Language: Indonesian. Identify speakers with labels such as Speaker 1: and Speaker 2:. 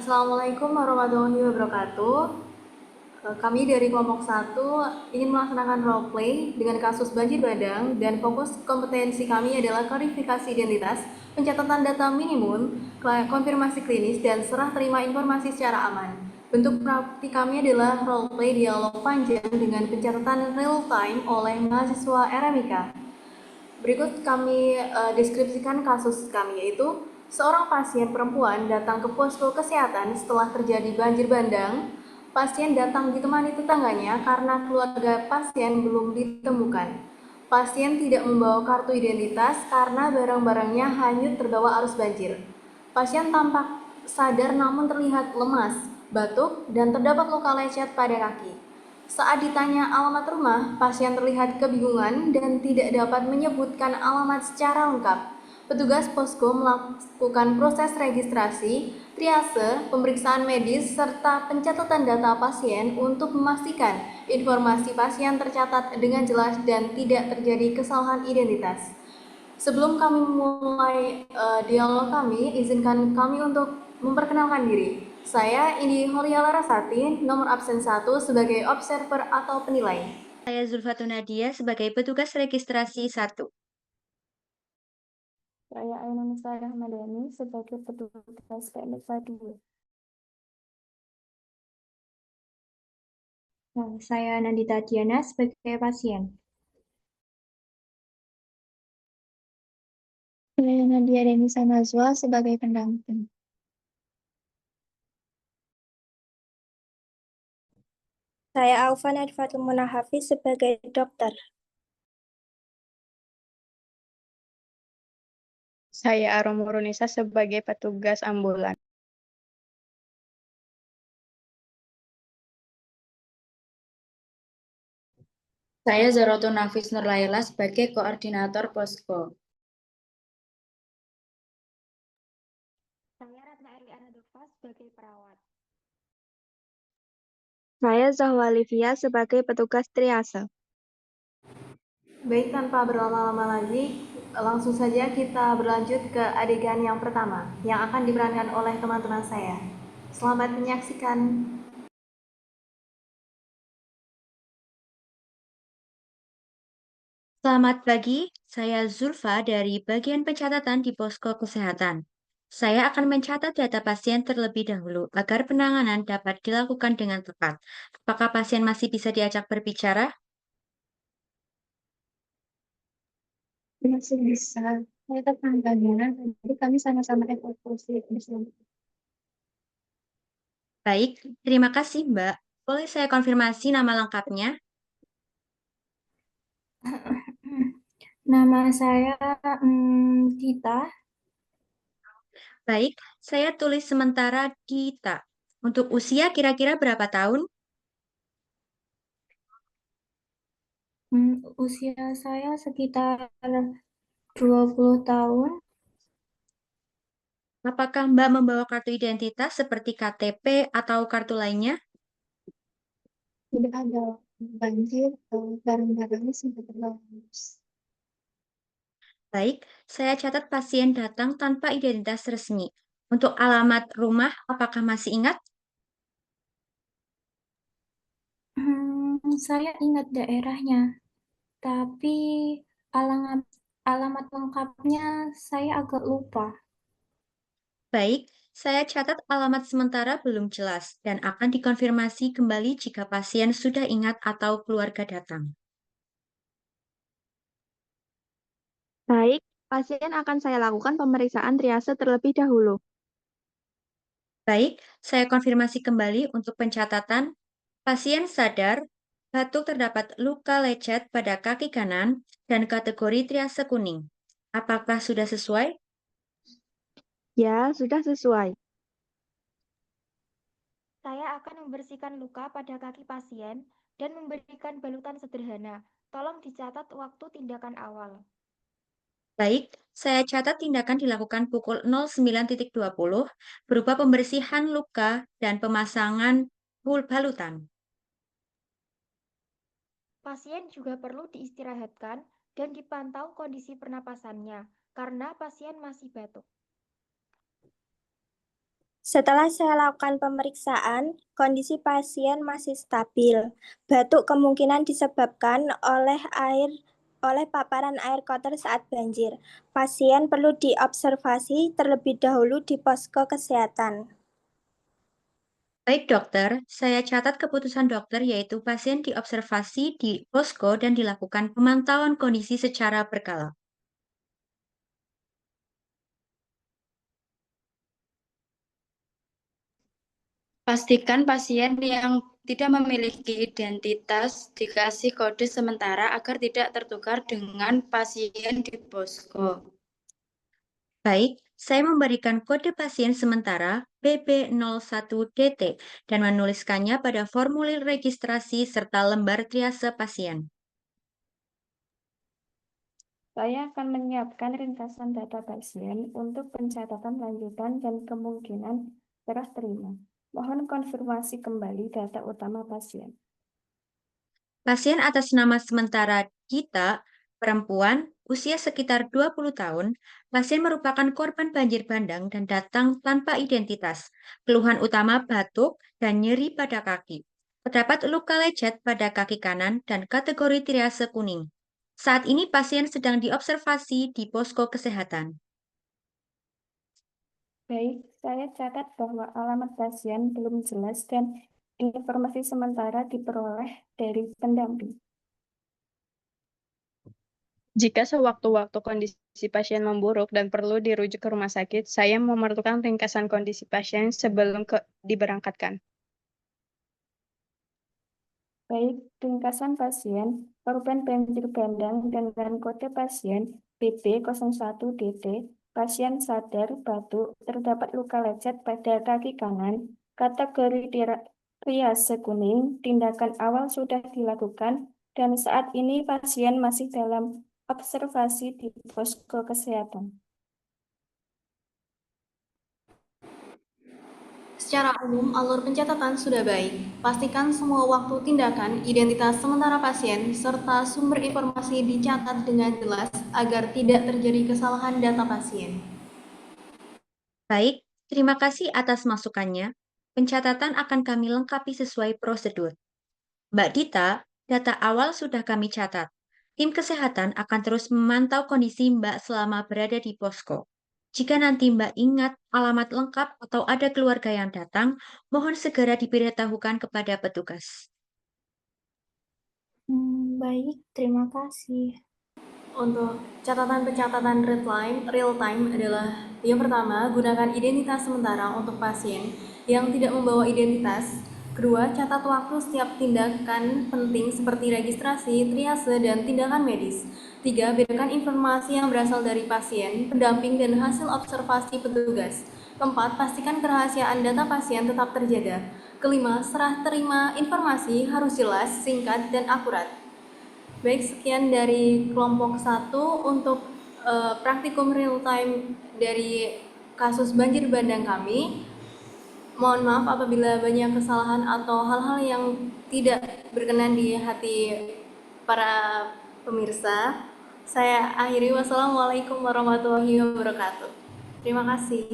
Speaker 1: Assalamualaikum warahmatullahi wabarakatuh. Kami dari kelompok 1 ingin melaksanakan roleplay dengan kasus banjir bandang dan fokus kompetensi kami adalah klarifikasi identitas, pencatatan data minimum, konfirmasi klinis, dan serah terima informasi secara aman. Bentuk praktik kami adalah roleplay dialog panjang dengan pencatatan real time oleh mahasiswa RMIK. Berikut kami deskripsikan kasus kami, yaitu seorang pasien perempuan datang ke posko kesehatan setelah terjadi banjir bandang. Pasien datang ditemani tetangganya karena keluarga pasien belum ditemukan. Pasien tidak membawa kartu identitas karena barang-barangnya hanyut terbawa arus banjir. Pasien tampak sadar namun terlihat lemas, batuk, dan terdapat luka lecet pada kaki. Saat ditanya alamat rumah, pasien terlihat kebingungan dan tidak dapat menyebutkan alamat secara lengkap. Petugas posko melakukan proses registrasi, triase, pemeriksaan medis, serta pencatatan data pasien untuk memastikan informasi pasien tercatat dengan jelas dan tidak terjadi kesalahan identitas. Sebelum kami mulai dialog kami, izinkan kami untuk memperkenalkan diri. Saya Indi Holia Larasati, nomor absen 1 sebagai observer atau penilai.
Speaker 2: Saya Zulfatun Nadia sebagai petugas registrasi 1.
Speaker 3: Saya Ainun Nisa Rahmadani sebagai petugas PMK 2.
Speaker 4: Saya Nandita Diana sebagai pasien.
Speaker 3: Saya Nadia Denisa Nazwa sebagai pendamping.
Speaker 5: Saya Aufa Nadfatul Munah Hafiz sebagai dokter.
Speaker 6: Saya Arum Murunisa sebagai petugas ambulan.
Speaker 7: Saya Zarotun Nafis Nurlaila sebagai koordinator posko.
Speaker 8: Saya Ratna Erli Anadova sebagai perawat.
Speaker 5: Saya Zahwa Livia sebagai petugas triase.
Speaker 1: Baik, tanpa berlama-lama lagi, langsung saja kita berlanjut ke adegan yang pertama, yang akan diperankan oleh teman-teman saya. Selamat menyaksikan.
Speaker 2: Selamat pagi, saya Zulfa dari bagian pencatatan di posko kesehatan. Saya akan mencatat data pasien terlebih dahulu agar penanganan dapat dilakukan dengan tepat. Apakah pasien masih bisa diajak berbicara?
Speaker 3: Masih bisa. Saya tetangganya, jadi kami sama-sama evakuasi bersama.
Speaker 2: Baik, terima kasih Mbak. Boleh saya konfirmasi nama lengkapnya?
Speaker 4: Nama saya Dita.
Speaker 2: Baik, saya tulis sementara Dita. Untuk usia kira-kira berapa tahun?
Speaker 4: Usia saya sekitar 20 tahun.
Speaker 2: Apakah Mbak membawa kartu identitas seperti KTP atau kartu lainnya?
Speaker 3: Tidak ada banjir, barang-barangnya sudah terbawa.
Speaker 2: Baik, saya catat pasien datang tanpa identitas resmi. Untuk alamat rumah, apakah masih ingat?
Speaker 4: Saya ingat daerahnya, tapi alamat alamat lengkapnya saya agak lupa.
Speaker 2: Baik, saya catat alamat sementara belum jelas dan akan dikonfirmasi kembali jika pasien sudah ingat atau keluarga datang.
Speaker 5: Baik, pasien akan saya lakukan pemeriksaan triase terlebih dahulu.
Speaker 2: Baik, saya konfirmasi kembali untuk pencatatan. Pasien sadar, batuk terdapat luka lecet pada kaki kanan dan kategori triase kuning. Apakah sudah sesuai?
Speaker 5: Ya, sudah sesuai.
Speaker 8: Saya akan membersihkan luka pada kaki pasien dan memberikan balutan sederhana. Tolong dicatat waktu tindakan awal.
Speaker 2: Baik, saya catat tindakan dilakukan pukul 09.20 berupa pembersihan luka dan pemasangan balutan.
Speaker 8: Pasien juga perlu diistirahatkan dan dipantau kondisi pernapasannya karena pasien masih batuk.
Speaker 9: Setelah saya lakukan pemeriksaan, kondisi pasien masih stabil. Batuk kemungkinan disebabkan oleh paparan air kotor saat banjir. Pasien perlu diobservasi terlebih dahulu di posko kesehatan.
Speaker 2: Baik dokter, saya catat keputusan dokter yaitu pasien diobservasi di posko dan dilakukan pemantauan kondisi secara berkala.
Speaker 7: Pastikan pasien yang tidak memiliki identitas dikasih kode sementara agar tidak tertukar dengan pasien di posko.
Speaker 2: Baik, saya memberikan kode pasien sementara BB01DT dan menuliskannya pada formulir registrasi serta lembar triase pasien.
Speaker 3: Saya akan menyiapkan ringkasan data pasien untuk pencatatan lanjutan dan kemungkinan serah terima. Mohon konfirmasi kembali data utama pasien.
Speaker 2: Pasien atas nama sementara Gita, perempuan, usia sekitar 20 tahun, pasien merupakan korban banjir bandang dan datang tanpa identitas. Keluhan utama batuk dan nyeri pada kaki. Terdapat luka lecet pada kaki kanan dan kategori triase kuning. Saat ini pasien sedang diobservasi di posko kesehatan.
Speaker 3: Baik, saya catat bahwa alamat pasien belum jelas dan informasi sementara diperoleh dari pendamping.
Speaker 6: Jika sewaktu-waktu kondisi pasien memburuk dan perlu dirujuk ke rumah sakit, saya memerlukan ringkasan kondisi pasien sebelum diberangkatkan.
Speaker 3: Baik, ringkasan pasien, korban banjir bandang dengan kode pasien BB01DT, pasien sadar, batuk, terdapat luka lecet pada kaki kanan, kategori triase kuning, tindakan awal sudah dilakukan, dan saat ini pasien masih dalam observasi di posko kesehatan.
Speaker 1: Secara umum, alur pencatatan sudah baik. Pastikan semua waktu tindakan, identitas sementara pasien, serta sumber informasi dicatat dengan jelas agar tidak terjadi kesalahan data pasien.
Speaker 2: Baik, terima kasih atas masukannya. Pencatatan akan kami lengkapi sesuai prosedur. Mbak Dita, data awal sudah kami catat. Tim kesehatan akan terus memantau kondisi Mbak selama berada di posko. Jika nanti Mbak ingat alamat lengkap atau ada keluarga yang datang, mohon segera diberitahukan kepada petugas.
Speaker 4: Baik, terima kasih.
Speaker 1: Untuk catatan pencatatan real time adalah yang pertama, gunakan identitas sementara untuk pasien yang tidak membawa identitas. Kedua, catat waktu setiap tindakan penting seperti registrasi, triase, dan tindakan medis. Tiga, bedakan informasi yang berasal dari pasien, pendamping, dan hasil observasi petugas. Keempat, pastikan kerahasiaan data pasien tetap terjaga. Kelima, serah terima informasi harus jelas, singkat, dan akurat. Baik, sekian dari kelompok 1 untuk praktikum real time dari kasus banjir bandang kami. Mohon maaf apabila banyak kesalahan atau hal-hal yang tidak berkenan di hati para pemirsa. Saya akhiri, wassalamualaikum warahmatullahi wabarakatuh. Terima kasih.